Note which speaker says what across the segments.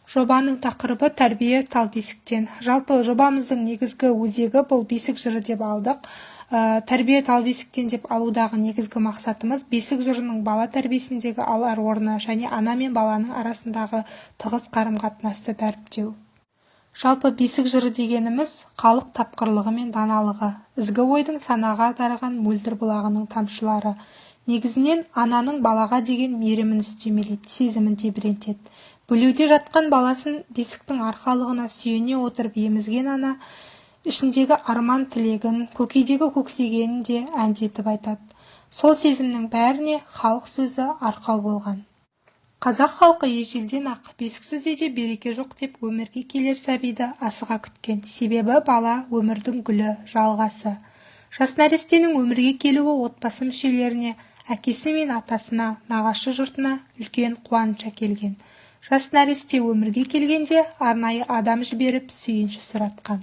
Speaker 1: Жобаның тақырыбы тәрбие тал бесіктен. Жалпы жобамыздың негізгі өзегі бұл бесік жыры деп алдық. Тәрбие тал бесіктен деп алудағы негізгі мақсатымыз бесік жырының бала тәрбиесіндегі алар орны және ана мен баланың арасындағы тығыз қарым-қатынасты дәріптеу. Жалпы бесік жыры дегеніміз халық тапқырлығы мен даналығы, ізгі ойдың санаға дарыған мөлдір бұлағының тамшылары. Негізінен ананың балаға деген мейірімін үстемелейді, сезімін тебірентеді. Бөлеуде жатқан баласын бесіктің арқалығына сүйене отырып емізген ана ішіндегі арман тілегін, көкейдегі көксегенін де әндетіп айтады. Сол сезімнің бәріне халық сөзі арқау болған. Қазақ халқы ежелден ақ бесіксіз үйде береке жоқ деп өмірге келер сәбиді асыға күткен. Себебі бала өмірдің гүлі, жалғасы. Жас нәрестенің өмірге келуі отбасы мүшелеріне, әкесі мен атасына, нағашы жұртына үлкен қуаныш әкелген. Жас нәресте өмірге келгенде арнайы адам жіберіп сүйінші сұратқан.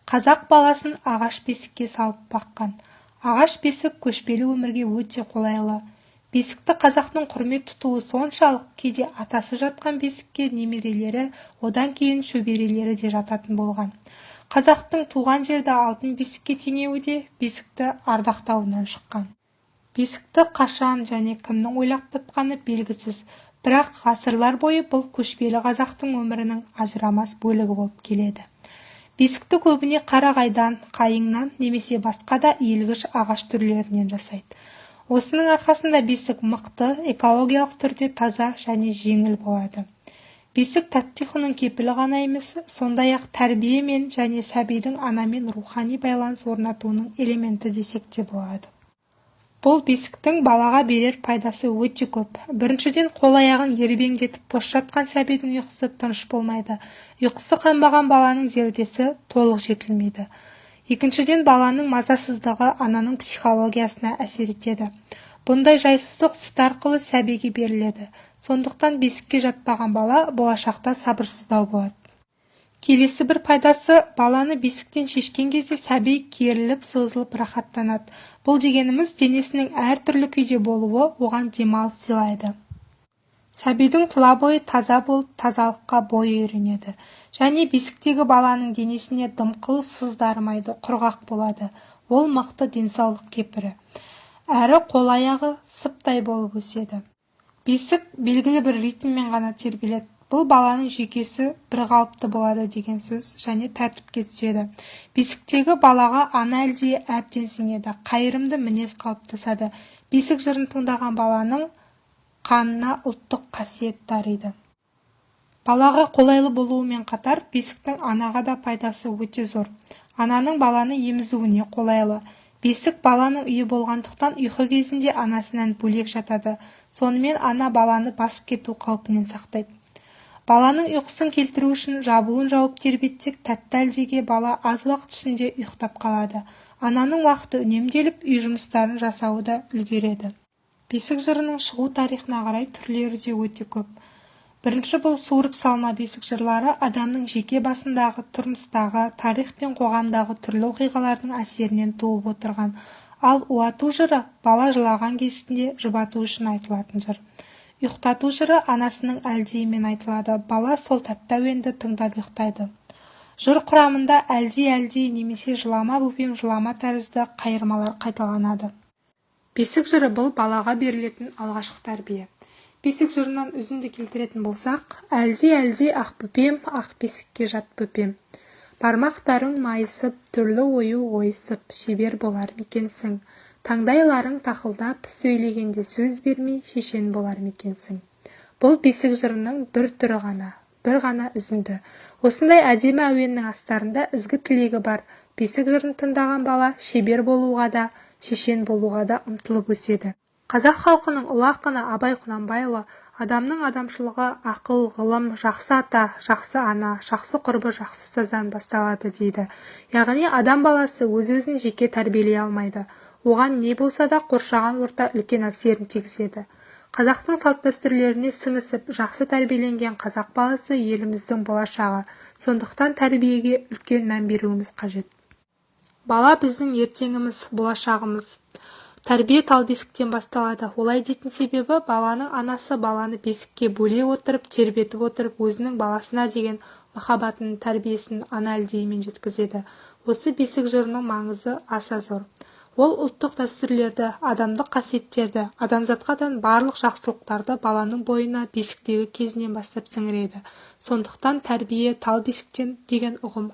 Speaker 1: Қазақ баласын ағаш бесікке салып баққан. Ағаш бесік көшпелі өмірге өте қолайлы. Бесікті қазақтың құрмет тұтуы соншалық, кейде атасы жатқан бесікке немерелері, одан кейін шөберелері де жататын болған. Қазақтың туған жерді алтын бесікке теңеуі де бесікті ардақтауынан шыққан. Бесікті қашан және кімнің ойлап тапқаны белгісіз, бірақ ғасырлар бойы бұл көшпелі қазақтың өмірінің ажырамас бөлігі болып келеді. Бесікті көбіне қарағайдан, қайыңнан немесе басқа да иілгіш ағаш түрлерінен жасайды. Осының арқасында бесік мықты, экологиялық түрде таза және жеңіл болады. Бесік тәтті ұйқының кепілі ғана емес, сондай-ақ тәрбие мен және сәбидің анамен рухани байланыс орнатуының элементі десек те болады. Бұл бесіктің балаға берер пайдасы өте көп. Біріншіден, қол-аяғын ербеңдетіп бос жатқан сәбидің ұйқысы тыныш болмайды. Ұйқысы қанбаған баланың зердесі толық жетілмейді. Екіншіден, баланың мазасыздығы ананың психологиясына әсер етеді. Бұндай жайсыздық сүт арқылы сәбиге беріледі. Сондықтан бесікке жатпаған бала болашақта сабырсыздау болады. Келесі бір пайдасы, баланы бесіктен шешкен кезде сәби керіліп, сызылып рахаттанады. Бұл дегеніміз денесінің әр түрлі күйде болуы оған демалыс сыйлайды. Сәбидің тұла бойы таза болып, тазалыққа бойы үйренеді. Және бесіктегі баланың денесіне дымқыл сыздармайды, құрғақ болады. Ол мықты денсаулық кепірі. Әрі қол-аяғы сыптай болып өседі. Бесік белгілі бір ритммен ғана тербеледі. Бұл баланың жүйкесі бір қалыпты болады деген сөз және тәртіпке түседі. Бесіктегі балаға ана әлдие әбден сіңеді, қайырымды мінез қалыптасады. Бесік жырын тыңдаған баланың қанына ұлттық қасиет дариды. Балаға қолайлы болуымен қатар, бесіктің анаға да пайдасы өте зор. Ананың баланы емізуіне қолайлы. Бесік баланың үйі болғандықтан ұйқы кезінде анасынан бөлек жатады. Сонымен ана баланы басып кету қаупінен сақтайды. Баланың ұйқысын келтіру үшін жабуын жауып тербетсек, тәтті әлдеге бала аз уақыт ішінде ұйықтап қалады. Ананың уақыты үнемделіп, үй жұмыстарын жасауы да үлгереді. Бесік жырының шығу тарихына қарай түрлері де өте көп. Бірінші, бұл суырып салма бесік жырлары адамның жеке басындағы, тұрмыстағы, тарих пен қоғамдағы түрлі оқиғалардың әсерінен туып отырған. Ал уату жыры бала жылаған кезінде жұбату үшін айтылатын жыр. Ұйықтату жыры анасының әлдиімен айтылады. Бала сол тәтті әуенді тыңдап ұйықтайды. Жыр құрамында әлди немесе жылама бөпем жылама тәрізді қайырмалар қайталанады. Бесік жыры бұл балаға берілетін алғашқы тәрбие. Бесік жырынан үзінді келтіретін болсақ, әлди ақ бөпем, ақ бесікке жат бөпем. Бармақтарың майысып, түрлі ойы ойысып, шебер болар мекенсің. Таңдайларың тақылдап, сөйлегенде сөз бермей, шешен болар мекенсің. Бұл бесік жырының бір түрі ғана, бір ғана үзінді. Осындай әдемі әуеннің астарында ізгі тілегі бар. Бесік жырын тыңдаған бала шебер болуға да, шешен болуға да ұмтылып өседі. Қазақ халқының ұлы ақыны Абай Құнанбайұлы адамның адамшылығы ақыл, ғылым, жақсы ата, жақсы ана, жақсы құрбы, жақсы ұстаздан басталады дейді. Яғни адам баласы өз-өзін жеке тәрбиелей алмайды. Оған не болса да қоршаған орта үлкен әсерін тигізеді. Қазақтың салт-дәстүрлеріне сіңісіп, жақсы тәрбиеленген қазақ баласы еліміздің болашағы. Сондықтан тәрбиеге үлкен мән беруіміз қажет. Бала біздің ертеңіміз, болашағымыз. Тәрбие тал бесіктен басталады. Олай дейтін себебі баланың анасы баланы бесікке бөле отырып, тербетіп отырып, өзінің баласына деген махаббатының тәрбиесін ана әлдейімен жеткізеді. Осы бесік жырының маңызы аса зор. Ол ұлттық дәстүрлерді, адамдық қасиеттерді, адамзатқа тән барлық жақсылықтарды баланың бойына бесіктегі кезінен бастап сіңіреді. Сондықтан тәрбие тал бесіктен деген ұғым